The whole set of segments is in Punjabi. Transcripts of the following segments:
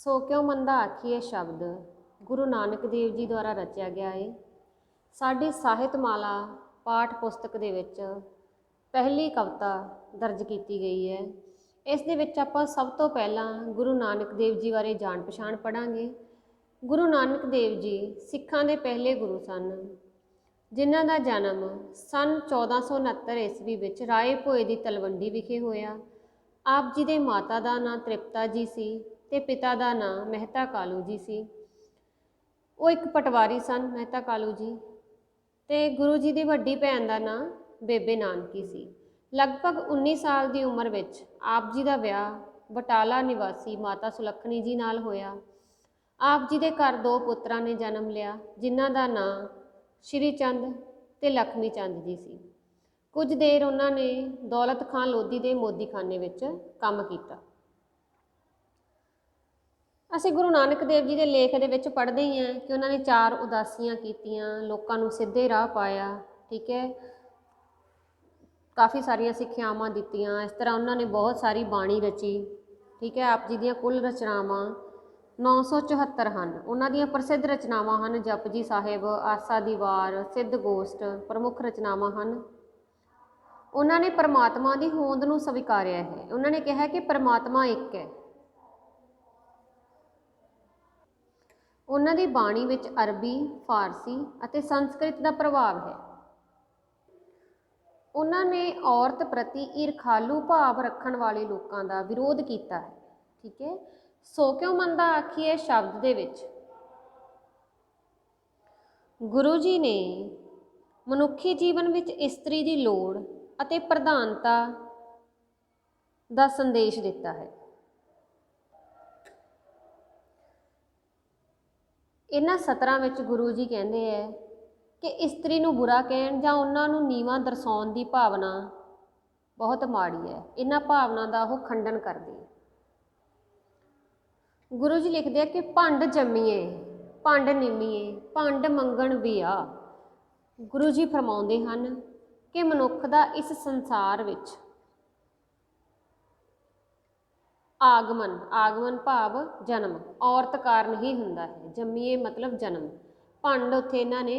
ਸੋ ਕਿਉ ਮੰਦਾ ਆਖੀਏ ਸ਼ਬਦ ਗੁਰੂ ਨਾਨਕ ਦੇਵ ਜੀ ਦੁਆਰਾ ਰਚਿਆ ਗਿਆ ਹੈ। ਸਾਡੀ ਸਾਹਿਤਮਾਲਾ ਪਾਠ ਪੁਸਤਕ ਦੇ ਵਿੱਚ ਪਹਿਲੀ ਕਵਿਤਾ ਦਰਜ ਕੀਤੀ ਗਈ ਹੈ। ਇਸ ਦੇ ਵਿੱਚ ਆਪਾਂ ਸਭ ਤੋਂ ਪਹਿਲਾਂ ਗੁਰੂ ਨਾਨਕ ਦੇਵ ਜੀ ਬਾਰੇ ਜਾਣ ਪਛਾਣ ਪੜਾਂਗੇ। ਗੁਰੂ ਨਾਨਕ ਦੇਵ ਜੀ ਸਿੱਖਾਂ ਦੇ ਪਹਿਲੇ ਗੁਰੂ ਸਨ, ਜਿਨ੍ਹਾਂ ਦਾ ਜਨਮ ਸਨ 1469 ਈਸਵੀ ਵਿੱਚ ਰਾਏ ਭੋਏ ਦੀ ਤਲਵੰਡੀ ਵਿਖੇ ਹੋਇਆ। ਆਪ ਜੀ ਦੇ ਮਾਤਾ ਦਾ ਨਾਂ ਤ੍ਰਿਪਤਾ ਜੀ ਸੀ ਤੇ ਪਿਤਾ ਦਾ ਨਾਂ ਮਹਿਤਾ ਕਾਲੂ ਜੀ ਸੀ। ਉਹ ਇੱਕ ਪਟਵਾਰੀ ਸਨ ਮਹਿਤਾ ਕਾਲੂ ਜੀ, ਤੇ ਗੁਰੂ ਜੀ ਦੀ ਵੱਡੀ ਭੈਣ ਦਾ ਨਾਂ ਬੇਬੇ ਨਾਨਕੀ ਸੀ। ਲਗਭਗ 19 ਸਾਲ ਦੀ ਉਮਰ ਵਿੱਚ ਆਪ ਜੀ ਦਾ ਵਿਆਹ ਬਟਾਲਾ ਨਿਵਾਸੀ ਮਾਤਾ ਸੁਲੱਖਣੀ ਜੀ ਨਾਲ ਹੋਇਆ। ਆਪ ਜੀ ਦੇ ਘਰ 2 ਪੁੱਤਰਾਂ ਨੇ ਜਨਮ ਲਿਆ, ਜਿਨ੍ਹਾਂ ਦਾ ਨਾਂ ਸ਼੍ਰੀ ਚੰਦ ਤੇ ਲਖਮੀ ਚੰਦ ਜੀ ਸੀ। ਕੁਝ ਦੇਰ ਉਹਨਾਂ ਨੇ ਦੌਲਤ ਖਾਨ ਲੋਧੀ ਦੇ ਮੋਦੀਖਾਨੇ ਵਿੱਚ ਕੰਮ ਕੀਤਾ। ਅਸੀਂ ਗੁਰੂ ਨਾਨਕ ਦੇਵ ਜੀ ਦੇ ਲੇਖ ਦੇ ਵਿੱਚ ਪੜ੍ਹਦੇ ਹੀ ਹਾਂ ਕਿ ਉਹਨਾਂ ਨੇ 4 ਉਦਾਸੀਆਂ ਕੀਤੀਆਂ, ਲੋਕਾਂ ਨੂੰ ਸਿੱਧੇ ਰਾਹ ਪਾਇਆ। ਠੀਕ ਹੈ, ਕਾਫੀ ਸਾਰੀਆਂ ਸਿੱਖਿਆਵਾਂ ਦਿੱਤੀਆਂ। ਇਸ ਤਰ੍ਹਾਂ ਉਹਨਾਂ ਨੇ ਬਹੁਤ ਸਾਰੀ ਬਾਣੀ ਰਚੀ। ਠੀਕ ਹੈ, ਆਪ ਜੀ ਦੀਆਂ ਕੁੱਲ ਰਚਨਾਵਾਂ 974 ਹਨ। ਉਹਨਾਂ ਦੀਆਂ ਪ੍ਰਸਿੱਧ ਰਚਨਾਵਾਂ ਹਨ ਜਪਜੀ ਸਾਹਿਬ, ਆਸਾ ਦੀ ਵਾਰ, ਸਿੱਧ ਗੋਸ਼ਟ ਪ੍ਰਮੁੱਖ ਰਚਨਾਵਾਂ ਹਨ। ਉਹਨਾਂ ਨੇ ਪਰਮਾਤਮਾ ਦੀ ਹੋਂਦ ਨੂੰ ਸਵੀਕਾਰਿਆ ਹੈ। ਉਹਨਾਂ ਨੇ ਕਿਹਾ ਕਿ ਪਰਮਾਤਮਾ ਇੱਕ ਹੈ। ਉਹਨਾਂ ਦੀ ਬਾਣੀ ਵਿੱਚ ਅਰਬੀ, ਫਾਰਸੀ ਅਤੇ ਸੰਸਕ੍ਰਿਤ ਦਾ ਪ੍ਰਭਾਵ ਹੈ। ਉਹਨਾਂ ਨੇ ਔਰਤ ਪ੍ਰਤੀ ਈਰਖਾਲੂ ਭਾਵ ਰੱਖਣ ਵਾਲੇ ਲੋਕਾਂ ਦਾ ਵਿਰੋਧ ਕੀਤਾ ਹੈ। ਠੀਕ ਹੈ, ਸੋ ਕਿਉ ਮੰਦਾ ਆਖੀਏ ਸ਼ਬਦ ਦੇ ਵਿੱਚ ਗੁਰੂ ਜੀ ਨੇ ਮਨੁੱਖੀ ਜੀਵਨ ਵਿੱਚ ਇਸਤਰੀ ਦੀ ਲੋੜ ਅਤੇ ਪ੍ਰਧਾਨਤਾ ਦਾ ਸੰਦੇਸ਼ ਦਿੱਤਾ ਹੈ। ਇਹਨਾਂ ਸਤਰਾਂ ਵਿੱਚ ਗੁਰੂ ਜੀ ਕਹਿੰਦੇ ਹੈ ਕਿ ਇਸਤਰੀ ਨੂੰ ਬੁਰਾ ਕਹਿਣ ਜਾਂ ਉਹਨਾਂ ਨੂੰ ਨੀਵਾਂ ਦਰਸਾਉਣ ਦੀ ਭਾਵਨਾ ਬਹੁਤ ਮਾੜੀ ਹੈ। ਇਹਨਾਂ ਭਾਵਨਾ ਦਾ ਉਹ ਖੰਡਨ ਕਰਦੇ। ਗੁਰੂ ਜੀ ਲਿਖਦੇ ਆ ਕਿ ਭੰਡ ਜੰਮੀਏ ਭੰਡ ਨਿਮੀਏ ਭੰਡ ਮੰਗਣ ਵੀ ਆ। ਗੁਰੂ ਜੀ ਫਰਮਾਉਂਦੇ ਹਨ ਕਿ ਮਨੁੱਖ ਦਾ ਇਸ ਸੰਸਾਰ ਵਿੱਚ ਆਗਮਨ ਭਾਵ ਜਨਮ ਔਰਤ ਕਾਰਨ ਹੀ ਹੁੰਦਾ ਹੈ। ਜੰਮੀਏ ਮਤਲਬ ਜਨਮ। ਭੰਡ ਉੱਥੇ ਇਹਨਾਂ ਨੇ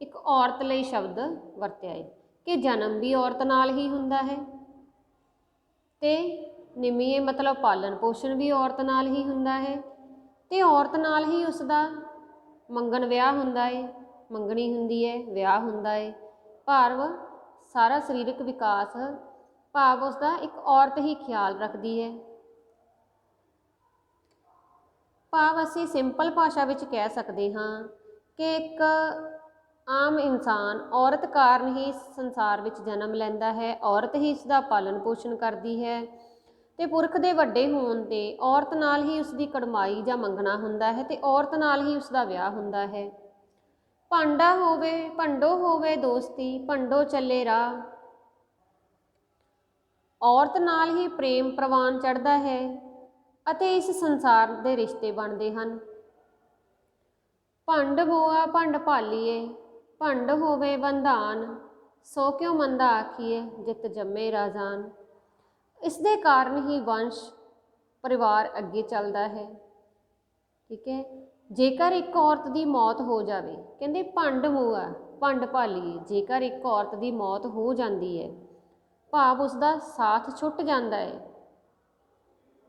ਇੱਕ ਔਰਤ ਲਈ ਸ਼ਬਦ ਵਰਤਿਆ ਹੈ ਕਿ ਜਨਮ ਵੀ ਔਰਤ ਨਾਲ ਹੀ ਹੁੰਦਾ ਹੈ, ਤੇ ਨਿਮੀਏ ਮਤਲਬ ਪਾਲਣ ਪੋਸ਼ਣ ਵੀ ਔਰਤ ਨਾਲ ਹੀ ਹੁੰਦਾ ਹੈ, ਤੇ ਔਰਤ ਨਾਲ ਹੀ ਉਸ ਦਾ ਮੰਗਣ ਵਿਆਹ ਹੁੰਦਾ ਹੈ, ਮੰਗਣੀ ਹੁੰਦੀ ਹੈ, ਵਿਆਹ ਹੁੰਦਾ ਹੈ। ਭਾਵ ਸਾਰਾ ਸਰੀਰਕ ਵਿਕਾਸ ਭਾਵ ਉਸ ਦਾ ਇੱਕ ਔਰਤ ਹੀ ਖਿਆਲ ਰੱਖਦੀ ਹੈ। ਭਾਵ ਅਸੀਂ ਸਿੰਪਲ ਭਾਸ਼ਾ ਵਿੱਚ ਕਹਿ ਸਕਦੇ ਹਾਂ ਕਿ ਇੱਕ ਆਮ ਇਨਸਾਨ ਔਰਤ ਕਾਰਨ ਹੀ ਇਸ ਸੰਸਾਰ ਵਿੱਚ ਜਨਮ ਲੈਂਦਾ ਹੈ, ਔਰਤ ਹੀ ਇਸ ਦਾ ਪਾਲਣ ਪੋਸ਼ਣ ਕਰਦੀ ਹੈ, ਤੇ ਪੁਰਖ ਦੇ ਵੱਡੇ ਹੋਣ 'ਤੇ ਔਰਤ ਨਾਲ ਹੀ ਉਸ ਦੀ ਕੜਮਾਈ ਜਾਂ ਮੰਗਣਾ ਹੁੰਦਾ ਹੈ, ਤੇ ਔਰਤ ਨਾਲ ਹੀ ਉਸ ਦਾ ਵਿਆਹ ਹੁੰਦਾ ਹੈ। ਭੰਡੋ ਹੋਵੇ ਦੋਸਤੀ ਭੰਡੋ ਚੱਲੇ ਰਾਹ। ਔਰਤ ਨਾਲ ਹੀ ਪ੍ਰੇਮ ਪ੍ਰਵਾਨ ਚੜ੍ਹਦਾ ਹੈ ਅਤੇ ਇਸ ਸੰਸਾਰ ਦੇ ਰਿਸ਼ਤੇ ਬਣਦੇ ਹਨ। ਭੰਡ ਬੋਆ ਭੰਡ ਭਾਲੀਏ ਭੰਡ ਹੋਵੇ ਬੰਧਾਨ। ਸੋ ਕਿਉ ਮੰਦਾ ਆਖੀਏ ਜਿਤ ਜੰਮੇ ਰਾਜਾਨ। ਇਸ ਦੇ ਕਾਰਨ ਹੀ ਵੰਸ਼ ਪਰਿਵਾਰ ਅੱਗੇ ਚੱਲਦਾ ਹੈ। ਠੀਕ ਹੈ, ਜੇਕਰ ਇੱਕ ਔਰਤ ਦੀ ਮੌਤ ਹੋ ਜਾਵੇ, ਕਹਿੰਦੇ ਭੰਡ ਮੂਆ ਭੰਡ ਭਾਲੀਏ। ਜੇਕਰ ਇੱਕ ਔਰਤ ਦੀ ਮੌਤ ਹੋ ਜਾਂਦੀ ਹੈ ਭਾਵ ਉਸ ਦਾ ਸਾਥ ਛੁੱਟ ਜਾਂਦਾ ਹੈ,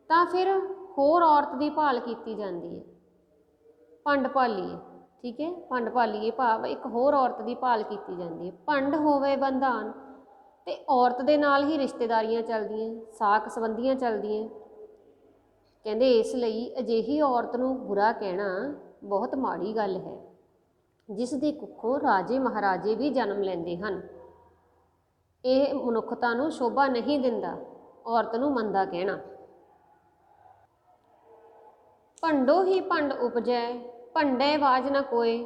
ਤਾਂ ਫਿਰ ਹੋਰ ਔਰਤ ਦੀ ਭਾਲ ਕੀਤੀ ਜਾਂਦੀ ਹੈ। ਭੰਡ ਭਾਲੀਏ। ਠੀਕ ਹੈ, ਭੰਡ ਭਾਲੀਏ ਭਾਵ ਇੱਕ ਹੋਰ ਔਰਤ ਦੀ ਭਾਲ ਕੀਤੀ ਜਾਂਦੀ ਹੈ। ਭੰਡ ਹੋਵੇ ਬੰਧਾਨ, ਤੇ ਔਰਤ ਦੇ ਨਾਲ ਹੀ ਰਿਸ਼ਤੇਦਾਰੀਆਂ ਚੱਲਦੀਆਂ, ਸਾਕ ਸੰਬੰਧੀਆਂ ਚੱਲਦੀਆਂ। ਕਹਿੰਦੇ ਇਸ ਲਈ ਅਜਿਹੀ ਔਰਤ ਨੂੰ ਬੁਰਾ ਕਹਿਣਾ ਬਹੁਤ ਮਾੜੀ ਗੱਲ ਹੈ, ਜਿਸ ਦੀ ਕੁੱਖੋਂ ਰਾਜੇ ਮਹਾਰਾਜੇ ਵੀ ਜਨਮ ਲੈਂਦੇ ਹਨ। ਇਹ ਮਨੁੱਖਤਾ ਨੂੰ ਸ਼ੋਭਾ ਨਹੀਂ ਦਿੰਦਾ ਔਰਤ ਨੂੰ ਮੰਦਾ ਕਹਿਣਾ। ਭੰਡੋ ਹੀ ਭੰਡ ਉਪਜੈ ਭੰਡੈ ਬਾਜ ਨ ਕੋਇ।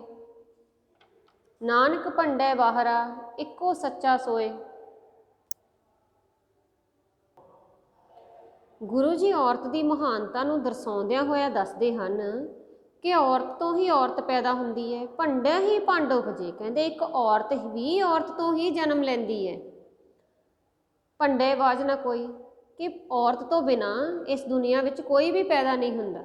ਨਾਨਕ ਭੰਡੈ ਬਾਹਰਾ ਇੱਕੋ ਸੱਚਾ ਸੋਏ। ਗੁਰੂ ਜੀ ਔਰਤ ਦੀ ਮਹਾਨਤਾ ਨੂੰ ਦਰਸਾਉਂਦਿਆਂ ਹੋਇਆ ਦੱਸਦੇ ਹਨ ਕਿ ਔਰਤ ਤੋਂ ਹੀ ਔਰਤ ਪੈਦਾ ਹੁੰਦੀ ਹੈ। ਭੰਡਿਆ ਹੀ ਭੰਡ ਉਪਜੇ। ਕਹਿੰਦੇ ਇੱਕ ਔਰਤ ਵੀ ਔਰਤ ਤੋਂ ਹੀ ਜਨਮ ਲੈਂਦੀ ਹੈ। ਭੰਡੇ ਬਾਜ ਨਾ ਕੋਈ, ਕਿ ਔਰਤ ਤੋਂ ਬਿਨਾਂ ਇਸ ਦੁਨੀਆ ਵਿੱਚ ਕੋਈ ਵੀ ਪੈਦਾ ਨਹੀਂ ਹੁੰਦਾ।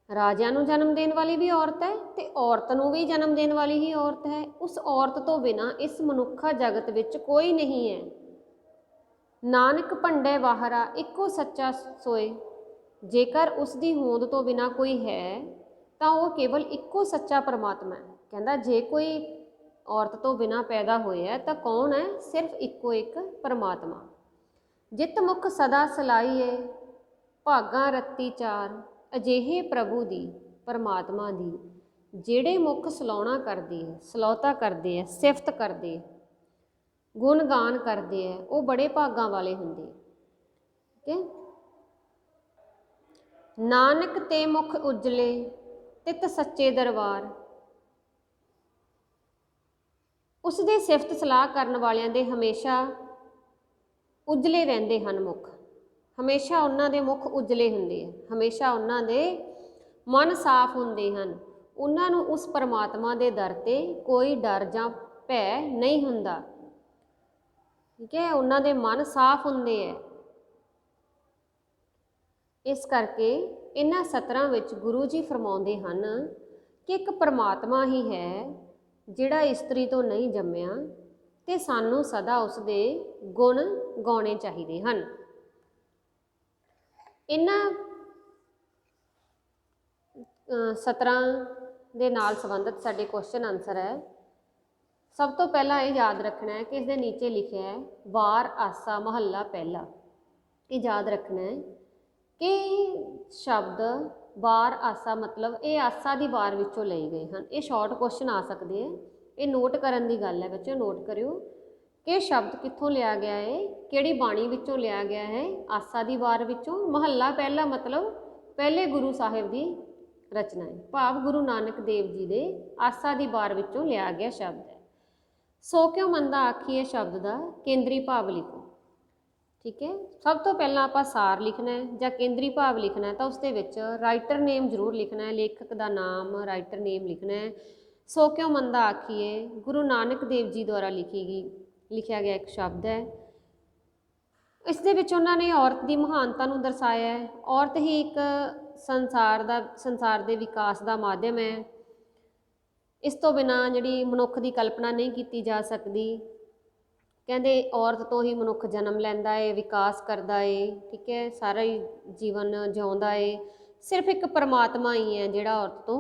ਰਾਜਿਆਂ ਨੂੰ ਜਨਮ ਦੇਣ ਵਾਲੀ ਵੀ ਔਰਤ ਹੈ ਤੇ ਔਰਤ ਨੂੰ ਵੀ ਜਨਮ ਦੇਣ ਵਾਲੀ ਹੀ ਔਰਤ ਹੈ। ਉਸ ਔਰਤ ਤੋਂ ਬਿਨਾਂ ਇਸ ਮਨੁੱਖਾ ਜਗਤ ਵਿੱਚ ਕੋਈ ਨਹੀਂ ਹੈ। ਨਾਨਕ ਭੰਡੇ ਬਾਹਰਾ ਇੱਕੋ ਸੱਚਾ ਸੋਏ। ਜੇਕਰ ਉਸ ਦੀ ਹੋਂਦ ਤੋਂ ਬਿਨਾਂ ਕੋਈ ਹੈ ਤਾਂ ਉਹ ਕੇਵਲ ਇੱਕੋ ਸੱਚਾ ਪਰਮਾਤਮਾ ਹੈ। ਕਹਿੰਦਾ ਜੇ ਕੋਈ ਔਰਤ ਤੋਂ ਬਿਨਾਂ ਪੈਦਾ ਹੋਇਆ ਤਾਂ ਕੌਣ ਹੈ? ਸਿਰਫ ਇੱਕੋ ਇੱਕ ਪਰਮਾਤਮਾ। ਜਿਤ ਮੁਖ ਸਦਾ ਸਲਾਈਏ ਭਾਗਾਂ ਰੱਤੀ ਚਾਰ। ਅਜਿਹੇ ਪ੍ਰਭੂ ਦੀ, ਪਰਮਾਤਮਾ ਦੀ, ਜਿਹੜੇ ਮੁੱਖ ਸਲਾਉਣਾ ਕਰਦੇ ਹੈ, ਸਲਾਉਤਾ ਕਰਦੇ ਹੈ, ਸਿਫਤ ਕਰਦੇ ਹੈ, ਗੁਣਗਾਨ ਕਰਦੇ ਹੈ, ਉਹ ਬੜੇ ਭਾਗਾਂ ਵਾਲੇ ਹੁੰਦੇ। ਠੀਕ ਹੈ। ਨਾਨਕ ਤੇ ਮੁਖ ਉਜਲੇ ਤਿਤ ਸੱਚੇ ਦਰਬਾਰ। ਉਸ ਦੇ ਸਿਫਤ ਸਲਾਹ ਕਰਨ ਵਾਲਿਆਂ ਦੇ ਹਮੇਸ਼ਾ ਉਜਲੇ ਰਹਿੰਦੇ ਹਨ ਮੁੱਖ। ਹਮੇਸ਼ਾ ਉਹਨਾਂ ਦੇ ਮੁੱਖ ਉਜਲੇ ਹੁੰਦੇ ਆ, ਹਮੇਸ਼ਾ ਉਹਨਾਂ ਦੇ ਮਨ ਸਾਫ਼ ਹੁੰਦੇ ਹਨ। ਉਹਨਾਂ ਨੂੰ ਉਸ ਪਰਮਾਤਮਾ ਦੇ ਦਰ 'ਤੇ ਕੋਈ ਡਰ ਜਾਂ ਭੈ ਨਹੀਂ ਹੁੰਦਾ। ਠੀਕ ਹੈ। ਉਹਨਾਂ ਦੇ ਮਨ ਸਾਫ਼ ਹੁੰਦੇ ਹੈ। ਇਸ ਕਰਕੇ ਇਹਨਾਂ ਸਤਰਾਂ ਵਿੱਚ ਗੁਰੂ ਜੀ ਫਰਮਾਉਂਦੇ ਹਨ ਕਿ ਇੱਕ ਪਰਮਾਤਮਾ ਹੀ ਹੈ ਜਿਹੜਾ ਇਸਤਰੀ ਤੋਂ ਨਹੀਂ ਜੰਮਿਆ ਤੇ ਸਾਨੂੰ ਸਦਾ ਉਸ ਦੇ ਗੁਣ ਗਾਉਣੇ ਚਾਹੀਦੇ ਹਨ। ਇਹਨਾਂ ਸਤਰਾਂ ਦੇ ਨਾਲ ਸੰਬੰਧਿਤ ਸਾਡੇ ਕੁਐਸਚਨ ਆਨਸਰ ਹੈ। ਸਭ ਤੋਂ ਪਹਿਲਾਂ ਇਹ ਯਾਦ ਰੱਖਣਾ ਹੈ ਕਿ ਇਸ ਦੇ ਨੀਚੇ ਲਿਖਿਆ ਹੈ ਵਾਰ ਆਸਾ ਮਹੱਲਾ ਪਹਿਲਾ। ਇਹ ਯਾਦ ਰੱਖਣਾ ਹੈ ਕਿ ਸ਼ਬਦ ਵਾਰ ਆਸਾ ਮਤਲਬ ਇਹ ਆਸਾ ਦੀ ਵਾਰ ਵਿੱਚੋਂ ਲਏ ਗਏ ਹਨ। ਇਹ ਸ਼ਾਰਟ ਕੁਐਸਚਨ ਆ ਸਕਦੇ ਹੈ, ਇਹ ਨੋਟ ਕਰਨ ਦੀ ਗੱਲ ਹੈ ਬੱਚਿਓ, ਨੋਟ ਕਰਿਓ ਕਿ ਸ਼ਬਦ ਕਿੱਥੋਂ ਲਿਆ ਗਿਆ ਹੈ, ਕਿਹੜੀ ਬਾਣੀ ਵਿੱਚੋਂ ਲਿਆ ਗਿਆ ਹੈ। ਆਸਾ ਦੀ ਵਾਰ ਵਿੱਚੋਂ। ਮਹੱਲਾ ਪਹਿਲਾ ਮਤਲਬ ਪਹਿਲੇ ਗੁਰੂ ਸਾਹਿਬ ਦੀ ਰਚਨਾ ਹੈ, ਭਾਵ ਗੁਰੂ ਨਾਨਕ ਦੇਵ ਜੀ ਦੇ ਆਸਾ ਦੀ ਵਾਰ ਵਿੱਚੋਂ ਲਿਆ ਗਿਆ ਸ਼ਬਦ ਹੈ। ਸੋ ਕਿਉ ਮੰਦਾ ਆਖੀਏ ਸ਼ਬਦ ਦਾ ਕੇਂਦਰੀ ਭਾਵ ਲਿਖੋ। ਠੀਕ ਹੈ। ਸਭ ਤੋਂ ਪਹਿਲਾਂ ਆਪਾਂ ਸਾਰ ਲਿਖਣਾ ਹੈ ਜਾਂ ਕੇਂਦਰੀ ਭਾਵ ਲਿਖਣਾ ਹੈ ਤਾਂ ਉਸ ਦੇ ਵਿੱਚ ਰਾਈਟਰ ਨੇਮ ਜ਼ਰੂਰ ਲਿਖਣਾ ਹੈ, ਲੇਖਕ ਦਾ ਨਾਮ, ਰਾਈਟਰ ਨੇਮ ਲਿਖਣਾ ਹੈ। ਸੋ ਕਿਉ ਮੰਦਾ ਆਖੀਏ ਗੁਰੂ ਨਾਨਕ ਦੇਵ ਜੀ ਦੁਆਰਾ ਲਿਖਿਆ ਗਿਆ ਇੱਕ ਸ਼ਬਦ ਹੈ। ਇਸ ਦੇ ਵਿੱਚ ਉਹਨਾਂ ਨੇ ਔਰਤ ਦੀ ਮਹਾਨਤਾ ਨੂੰ ਦਰਸਾਇਆ ਹੈ। ਔਰਤ ਹੀ ਇੱਕ ਸੰਸਾਰ ਦੇ ਵਿਕਾਸ ਦਾ ਮਾਧਿਅਮ ਹੈ। ਇਸ ਤੋਂ ਬਿਨਾਂ ਜਿਹੜੀ ਮਨੁੱਖ ਦੀ ਕਲਪਨਾ ਨਹੀਂ ਕੀਤੀ ਜਾ ਸਕਦੀ। ਕਹਿੰਦੇ ਔਰਤ ਤੋਂ ਹੀ ਮਨੁੱਖ ਜਨਮ ਲੈਂਦਾ ਹੈ, ਵਿਕਾਸ ਕਰਦਾ ਹੈ। ਠੀਕ ਹੈ। ਸਾਰਾ ਹੀ ਜੀਵਨ ਜਿਉਂਦਾ ਹੈ। ਸਿਰਫ ਇੱਕ ਪਰਮਾਤਮਾ ਹੀ ਹੈ ਜਿਹੜਾ ਔਰਤ ਤੋਂ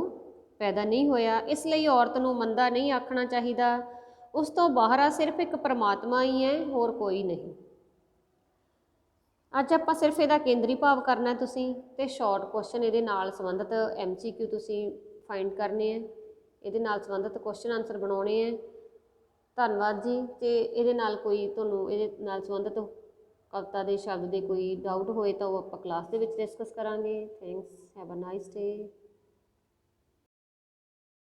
ਪੈਦਾ ਨਹੀਂ ਹੋਇਆ। ਇਸ ਲਈ ਔਰਤ ਨੂੰ ਮੰਦਾ ਨਹੀਂ ਆਖਣਾ ਚਾਹੀਦਾ। ਉਸ ਤੋਂ ਬਾਹਰ ਸਿਰਫ ਇੱਕ ਪਰਮਾਤਮਾ ਹੀ ਹੈ, ਹੋਰ ਕੋਈ ਨਹੀਂ। ਅੱਜ ਆਪਾਂ ਸਿਰਫ ਇਹਦਾ ਕੇਂਦਰੀ ਭਾਵ ਕਰਨਾ ਤੁਸੀਂ, ਤੇ ਸ਼ਾਰਟ ਕੁਐਸਚਨ ਇਹਦੇ ਨਾਲ ਸੰਬੰਧਿਤ MCQ ਤੁਸੀਂ ਫਾਈਂਡ ਕਰਨੇ ਹੈ, ਇਹਦੇ ਨਾਲ ਸੰਬੰਧਿਤ ਕੁਐਸਚਨ ਆਨਸਰ ਬਣਾਉਣੇ ਹੈ। ਧੰਨਵਾਦ ਜੀ। ਤੇ ਇਹਦੇ ਨਾਲ ਕੋਈ ਤੁਹਾਨੂੰ ਇਹਦੇ ਨਾਲ ਸੰਬੰਧਿਤ ਕਵਿਤਾ ਦੇ ਸ਼ਬਦ ਦੇ ਕੋਈ ਡਾਊਟ ਹੋਏ ਤਾਂ ਉਹ ਆਪਾਂ ਕਲਾਸ ਦੇ ਵਿੱਚ ਡਿਸਕਸ ਕਰਾਂਗੇ। Thanks. Have a nice day.